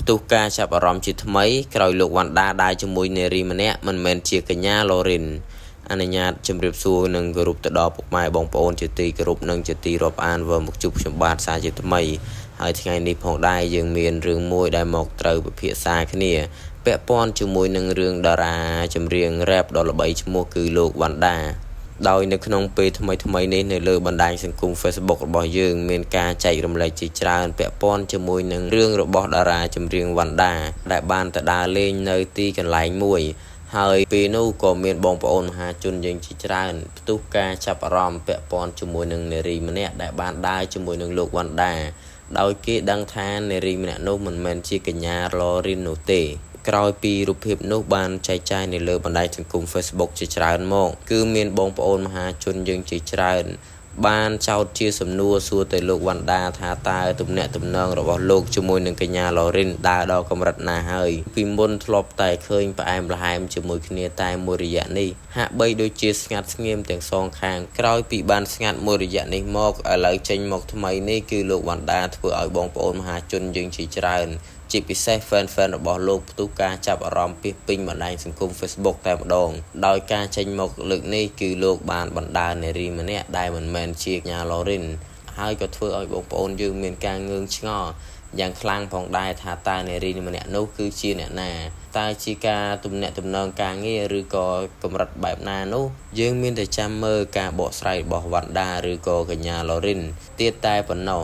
ตุกาจับอารมณ์จิตไหมក្រោយលោកវណ្ណដាได้ជាមួយនារីម្នាក់មិនមែនជាកញ្ញាឡូរិនអនុញ្ញាតជម្រាបសួរនឹងគោរពទៅដល់ពុកម៉ែបងប្អូនជាទីគោរពនិងជាទីរាប់អានវិលមកជួបខ្ញុំបាទសារជាថ្មីហើយថ្ងៃនេះផងដែរយើងមានរឿងមួយដែលមកត្រូវពិភាក្សាគ្នាពាក់ព័ន្ធជាមួយនឹងរឿងតារាចម្រៀងរ៉េបដ៏ល្បីឈ្មោះគឺលោកវណ្ណដាដោយនៅក្នុងពេលថ្មីនេះនៅលើបណ្ដាញសង្គម Facebook របស់យើងមានការចែករំលែកជាច្រើនពាក់ព័ន្ធជាមួយនឹងរឿងរបស់តារាចម្រៀងវណ្ណដាដែលបានទៅដើរលេងនៅទីកន្លែងមួយហើយពេលនោះក៏មានបងប្អូនមហាជនយើងជាច្រើនផ្ទុះការចាប់អារម្មណ៍ពាក់ព័ន្ធជាមួយនឹងនារីម្នាក់ដែលបានដើរជាមួយនឹងលោកវណ្ណដាដោយគេដឹងថានារីម្នាក់នោះមិនមែនជាកញ្ញាឡូរិននោះទេក្រោយពីរូបភាពនោះបានចែកចាយនៅលើបណ្ដាញសង្គម Facebook ជាច្រើនមកគឺមានបងប្អូនមហាជនយើងជាច្រើនបានចោទជាសំណួរសួរទៅលោកវណ្ណដាថាតើទំនាក់ទំនងរបស់លោកជាមួយនឹងកញ្ញាឡូរិនដើរដល់កម្រិតណាហើយពីមុនធ្លាប់តែឃើញផ្អែមល្ហែមជាមួយគ្នាតែមួយរយៈនេះហាក់បីដូចជាស្ងាត់ស្ងៀមទាំងសងខាងក្រោយពីបានស្ងាត់មួយរយៈនេះមកឥឡូវចេញមកថ្មីនេះគឺលោកវណ្ណដាធ្វើឲ្យបងប្អូនមហាជនយើងជាច្រើនជាពិសេស fan របស់លោកផ្ទុះការចាប់អារម្មណ៍ពីពេញបណ្ដាញសង្គម Facebook តែម្ដងដោយការចេញមកលើកនេះគឺលោកបានបណ្ដានារីម្នាក់ដែលមិនមែនជាកញ្ញាឡូរិនហើយក៏ធ្វើឲ្យបងប្អូនយើងមានការងឿងឆ្ងល់យ៉ាងខ្លាំងផងដែរថាតើនារីម្នាក់នោះគឺជាអ្នកណាតើជាការទំនាក់ទំនងការងារឬក៏កម្រិតបែបណានោះយើងមានតែចាំមើលការបកស្រាយរបស់វណ្ណដាឬក៏កញ្ញាឡូរិនទៀតតែប៉ុណ្ណោះ